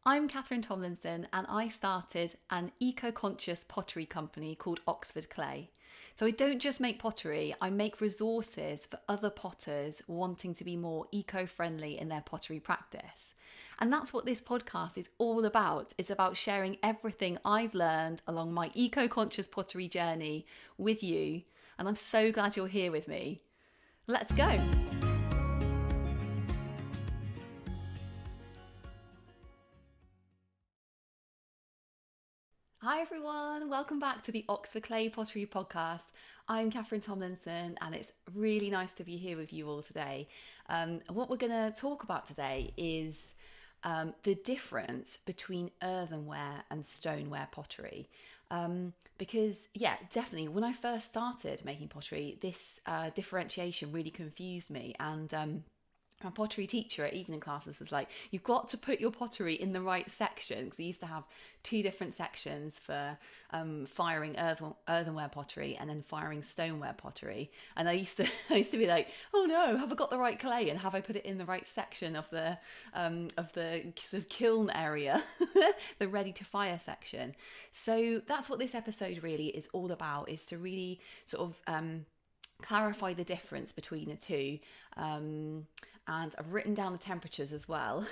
I'm Catherine Tomlinson and I started an eco-conscious pottery company called Oxford Clay. So I don't just make pottery, I make resources for other potters wanting to be more eco-friendly in their pottery practice. And that's what this podcast is all about. It's about sharing everything I've learned along my eco-conscious pottery journey with you. And I'm so glad you're here with me. Let's go. Hi everyone, welcome back to the Oxford Clay Pottery Podcast. I'm Catherine Tomlinson and it's really nice to be here with you all today. What we're going to talk about today is the difference between earthenware and stoneware pottery. Because, yeah, definitely when I first started making pottery, this differentiation really confused me. And my pottery teacher at evening classes was like, you've got to put your pottery in the right section, because we used to have two different sections for firing earthenware pottery and then firing stoneware pottery. And I used to be like, oh no, have I got the right clay and have I put it in the right section of the sort of kiln area, the ready to fire section. So that's what this episode really is all about, is to really sort of clarify the difference between the two. And I've written down the temperatures as well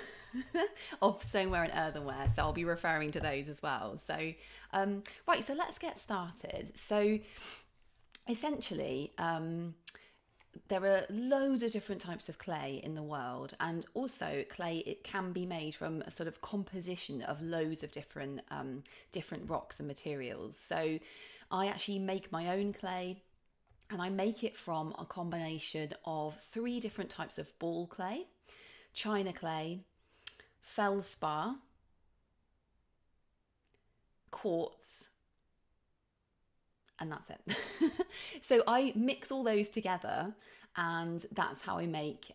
of stoneware and earthenware, so I'll be referring to those as well. So, right, so let's get started. So, essentially, there are loads of different types of clay in the world, and also clay, it can be made from a sort of composition of loads of different rocks and materials. So, I actually make my own clay. And I make it from a combination of three different types of ball clay: china clay, feldspar, quartz, and that's it. So I mix all those together, and that's how I make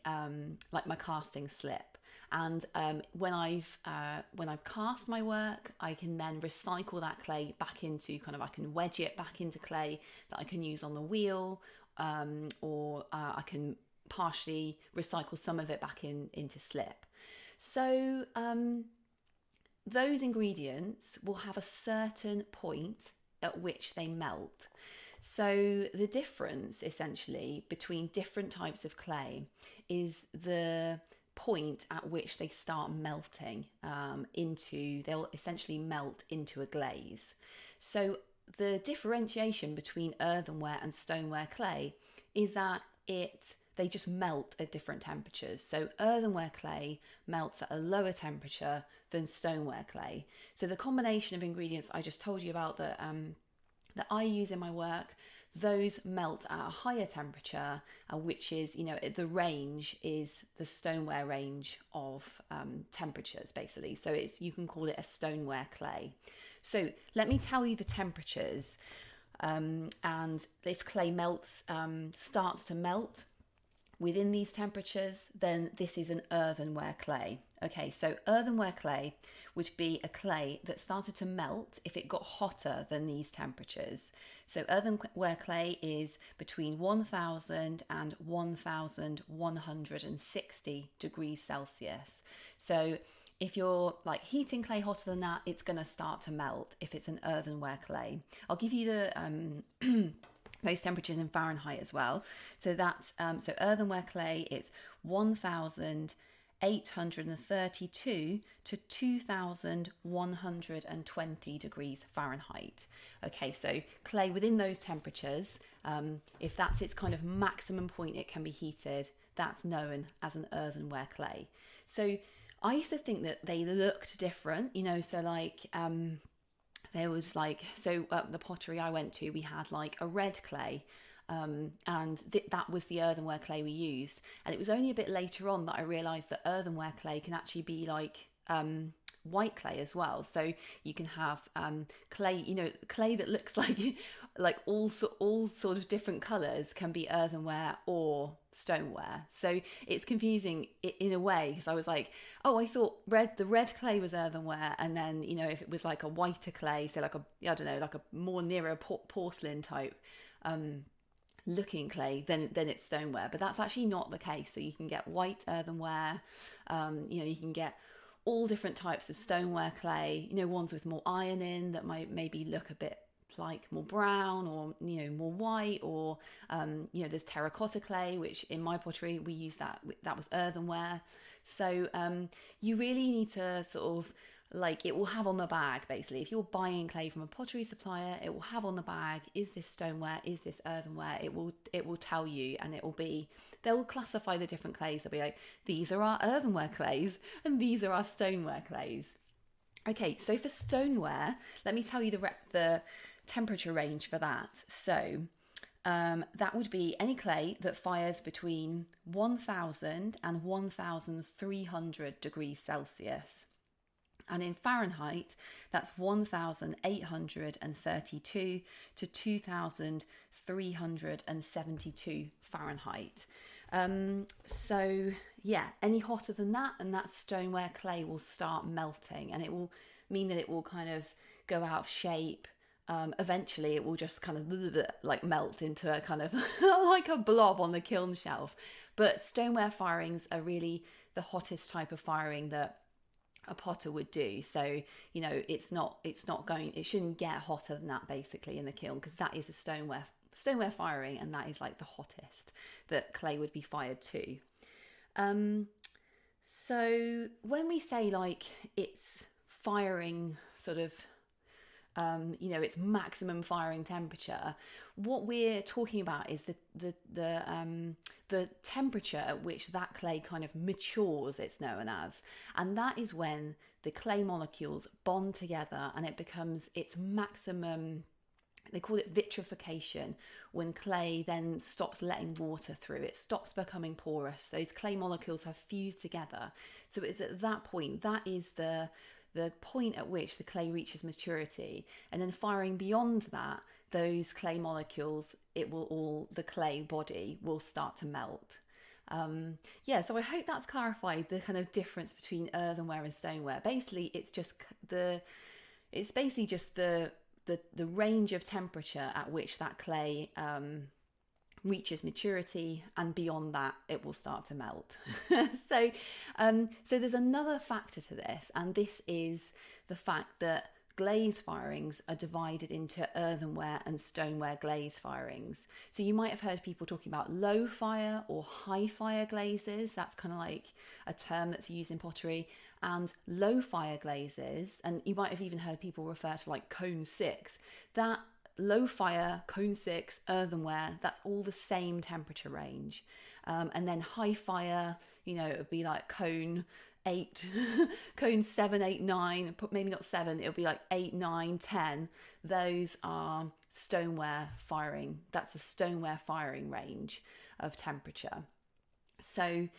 like my casting slip. And when I've cast my work, I can then recycle that clay back into I can wedge it back into clay that I can use on the wheel, or I can partially recycle some of it back into slip. So those ingredients will have a certain point at which they melt. So the difference essentially between different types of clay is the point at which they start melting they'll essentially melt into a glaze. So the differentiation between earthenware and stoneware clay is that they just melt at different temperatures. So earthenware clay melts at a lower temperature than stoneware clay. So the combination of ingredients I just told you about that I use in my work, those melt at a higher temperature, which is, the range is the stoneware range of temperatures, basically. So you can call it a stoneware clay. So let me tell you the temperatures. And if clay starts to melt within these temperatures, then this is an earthenware clay. Okay, so earthenware clay would be a clay that started to melt if it got hotter than these temperatures. So earthenware clay is between 1000 and 1160 degrees Celsius. So if you're like heating clay hotter than that, it's going to start to melt if it's an earthenware clay. I'll give you the those temperatures in Fahrenheit as well. So that's so earthenware clay, it's 1832 to 2120 degrees Fahrenheit. Okay, so clay within those temperatures, if that's its kind of maximum point it can be heated, that's known as an earthenware clay. So I used to think that they looked different, so like there was the pottery I went to, we had like a red clay, and that was the earthenware clay we used. And it was only a bit later on that I realised that earthenware clay can actually be like white clay as well. So you can have clay, clay that looks like all sort of different colours can be earthenware or stoneware. So it's confusing in a way, because I was like, oh, I thought the red clay was earthenware, and then if it was like a whiter clay, so like a more nearer porcelain type looking clay, then it's stoneware. But that's actually not the case. So you can get white earthenware, you can get all different types of stoneware clay, ones with more iron in that might maybe look a bit like more brown, or more white, or there's terracotta clay, which in my pottery we use that was earthenware. So you really need to sort of, like, it will have on the bag, basically, if you're buying clay from a pottery supplier, it will have on the bag, is this stoneware, is this earthenware? It will tell you, and they'll classify the different clays. They'll be like, these are our earthenware clays and these are our stoneware clays. Okay, so for stoneware, let me tell you the temperature range for that. So that would be any clay that fires between 1000 and 1300 degrees Celsius. And in Fahrenheit, that's 1832 to 2372 Fahrenheit. So yeah, any hotter than that, and that stoneware clay will start melting, and it will mean that it will kind of go out of shape. Eventually it will just kind of like melt into a kind of like a blob on the kiln shelf. But stoneware firings are really the hottest type of firing that a potter would do. So it shouldn't get hotter than that, basically, in the kiln, because that is a stoneware firing, and that is like the hottest that clay would be fired to. So when we say like it's firing sort of its maximum firing temperature, what we're talking about is the temperature at which that clay kind of matures, it's known as, and that is when the clay molecules bond together and it becomes its maximum. They call it vitrification, when clay then stops letting water through. It stops becoming porous. Those clay molecules have fused together. So it's at that point, that is the point at which the clay reaches maturity. And then firing beyond that, those clay molecules, the clay body will start to melt. So I hope that's clarified the kind of difference between earthenware and stoneware. Basically, it's basically just the range of temperature at which that clay reaches maturity, and beyond that it will start to melt. So there's another factor to this, and this is the fact that glaze firings are divided into earthenware and stoneware glaze firings. So you might have heard people talking about low fire or high fire glazes. That's kind of like a term that's used in pottery. And low fire glazes, and you might have even heard people refer to like cone 6. That low fire, cone 6, earthenware, that's all the same temperature range. And then high fire, it would be like cone 8, cone 7, 8, 9, maybe not 7, it'll be like 8, 9, 10. Those are stoneware firing. That's a stoneware firing range of temperature. So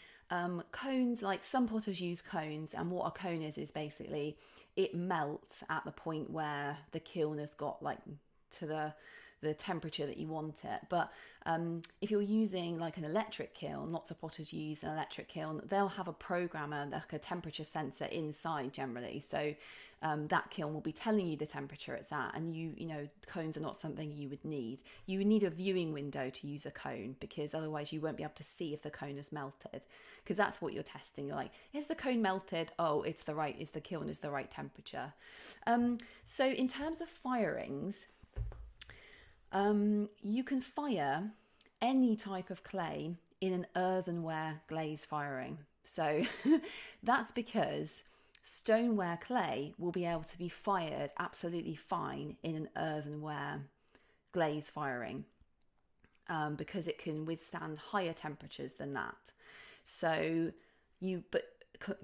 cones, like some potters use cones, and what a cone is basically it melts at the point where the kiln has got like to the temperature that you want it. But if you're using like an electric kiln, lots of potters use an electric kiln, they'll have a programmer, like a temperature sensor inside generally. So that kiln will be telling you the temperature it's at, and cones are not something you would need. You would need a viewing window to use a cone, because otherwise you won't be able to see if the cone has melted, because that's what you're testing. You're like, is the cone melted? Oh, the kiln is the right temperature. So in terms of firings, you can fire any type of clay in an earthenware glaze firing. So that's because stoneware clay will be able to be fired absolutely fine in an earthenware glaze firing, because it can withstand higher temperatures than that. So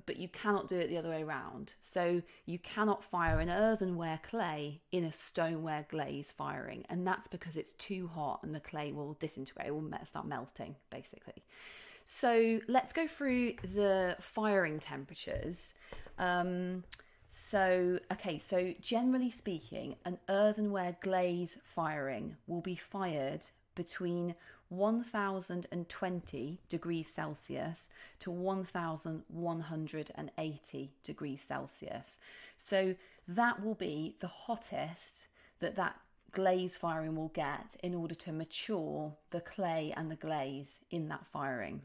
but you cannot do it the other way around. So you cannot fire an earthenware clay in a stoneware glaze firing, and that's because it's too hot and the clay will disintegrate, it will start melting basically. So let's go through the firing temperatures. So generally speaking, an earthenware glaze firing will be fired between 1020 degrees Celsius to 1180 degrees Celsius. So that will be the hottest that glaze firing will get in order to mature the clay and the glaze in that firing.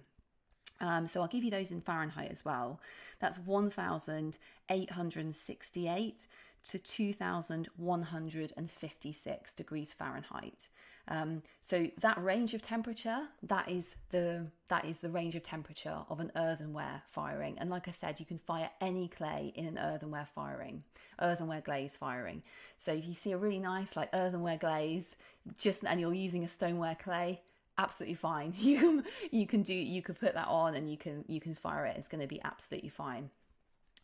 So I'll give you those in Fahrenheit as well. That's 1,868 to 2,156 degrees Fahrenheit. So that range of temperature, that is the range of temperature of an earthenware firing. And like I said, you can fire any clay in an earthenware glaze firing. So if you see a really nice like earthenware glaze, and you're using a stoneware clay, absolutely fine. You could put that on and you can fire it. It's going to be absolutely fine.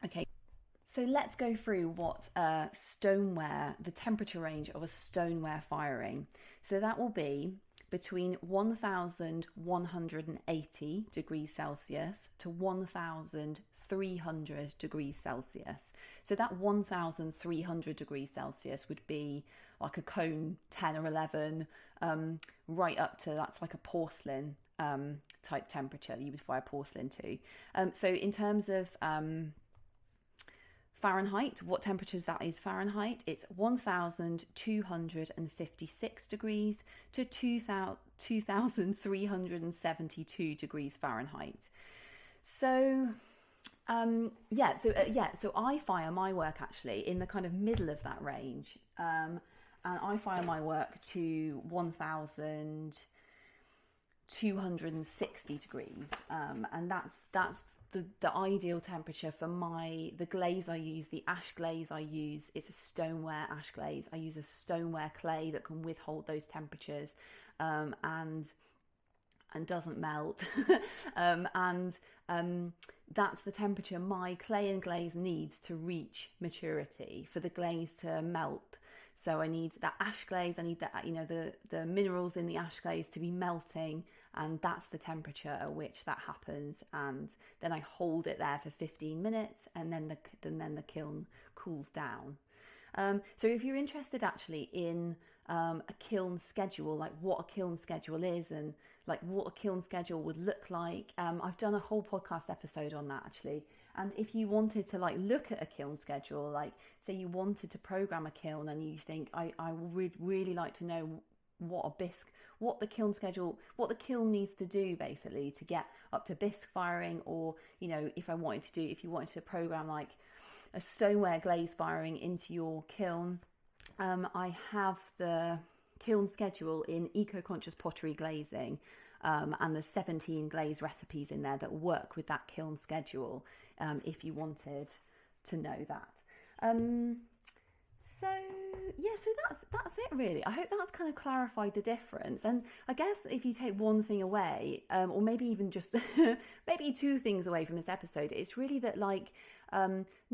Okay. So let's go through what stoneware, the temperature range of a stoneware firing. So that will be between 1,180 degrees Celsius to 1,300 degrees Celsius. So that 1,300 degrees Celsius would be like a cone 10 or 11, right up to, that's like a porcelain type temperature that you would fire porcelain to. So in terms of Fahrenheit, what temperatures that is Fahrenheit, it's 1,256 degrees to 2,372 degrees Fahrenheit. So so I fire my work actually in the kind of middle of that range, and I fire my work to 1,260 degrees, and that's the ideal temperature for the glaze I use, the ash glaze I use. It's a stoneware ash glaze. I use a stoneware clay that can withhold those temperatures, and doesn't melt. That's the temperature my clay and glaze needs to reach maturity for the glaze to melt. So I need that ash glaze, I need that, the minerals in the ash glaze to be melting, and that's the temperature at which that happens. And then I hold it there for 15 minutes, and then the kiln cools down. So if you're interested actually in a kiln schedule, like what a kiln schedule is and like what a kiln schedule would look like, I've done a whole podcast episode on that actually. And if you wanted to like look at a kiln schedule, like say you wanted to program a kiln and you think I would really like to know what the kiln needs to do basically to get up to bisque firing, or if you wanted to program like a stoneware glaze firing into your kiln, I have the kiln schedule in Eco-Conscious Pottery Glazing, and there's 17 glaze recipes in there that work with that kiln schedule, if you wanted to know that. So that's it really. I hope that's kind of clarified the difference. And I guess if you take one thing away, or maybe even just maybe two things away from this episode, it's really that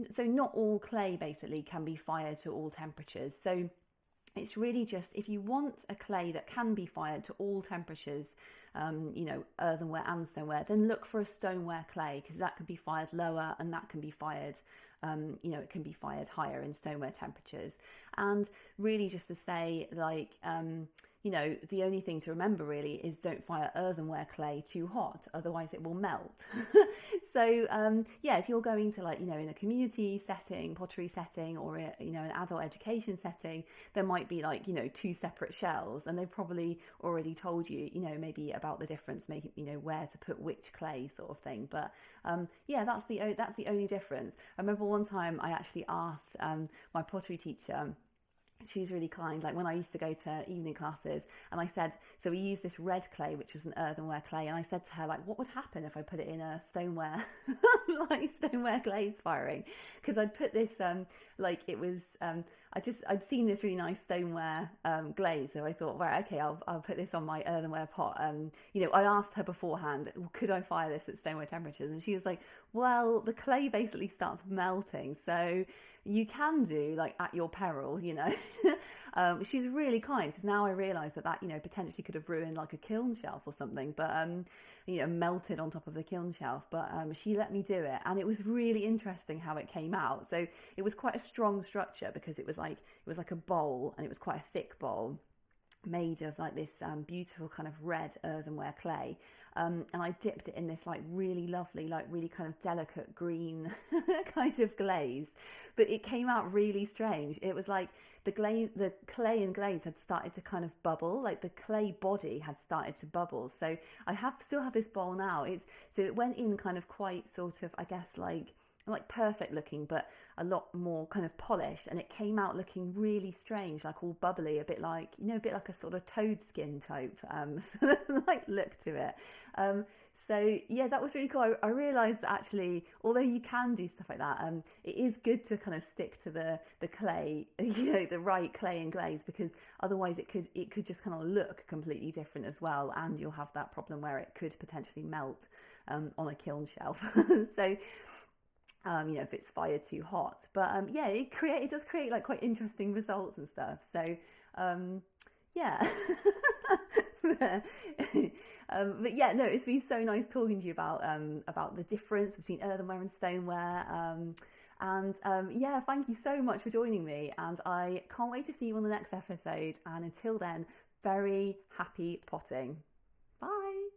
so not all clay basically can be fired to all temperatures. So it's really just, if you want a clay that can be fired to all temperatures, earthenware and stoneware, then look for a stoneware clay, because that can be fired lower and that can be fired, it can be fired higher in stoneware temperatures. And really just to say, the only thing to remember really is don't fire earthenware clay too hot, otherwise it will melt. So if you're going to in a community setting, pottery setting, or an adult education setting, there might be two separate shells, and they've probably already told you, maybe about the difference, where to put which clay sort of thing. But that's the only difference. I remember one time I actually asked my pottery teacher. She was really kind, when I used to go to evening classes, and I said, so we used this red clay, which was an earthenware clay, and I said to her, what would happen if I put it in a stoneware, stoneware glaze firing? Because I'd put this, I'd seen this really nice stoneware glaze, so I thought, right, okay, I'll put this on my earthenware pot. I asked her beforehand, could I fire this at stoneware temperatures? And she was like, well, the clay basically starts melting, so you can do at your peril, She's really kind, because now I realise that potentially could have ruined a kiln shelf or something, but melted on top of the kiln shelf. But she let me do it, and it was really interesting how it came out. So it was quite a strong structure, because it was like a bowl, and it was quite a thick bowl made of this beautiful kind of red earthenware clay, and I dipped it in this really lovely, really kind of delicate green kind of glaze, but it came out really strange. It was the clay and glaze had started to kind of bubble, like the clay body had started to bubble. So I have still have this bowl now. So it went in kind of quite sort of, I guess, like perfect looking, but a lot more kind of polished, and it came out looking really strange, like all bubbly, a bit like, a bit like a sort of toad skin type sort of like look to it. So yeah, that was really cool. I realized that actually, although you can do stuff like that, it is good to kind of stick to the clay, the right clay and glaze, because otherwise it could just kind of look completely different as well, and you'll have that problem where it could potentially melt on a kiln shelf. So if it's fired too hot. But yeah, it does create like quite interesting results and stuff. So yeah. But yeah, no, it's been so nice talking to you about the difference between earthenware and stoneware. Yeah, thank you so much for joining me, and I can't wait to see you on the next episode. And until then, very happy potting. Bye.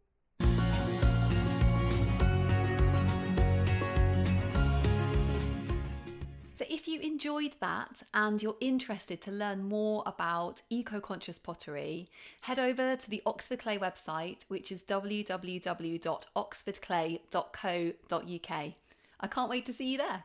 So if you enjoyed that and you're interested to learn more about eco-conscious pottery, head over to the Oxford Clay website, which is www.oxfordclay.co.uk. I can't wait to see you there.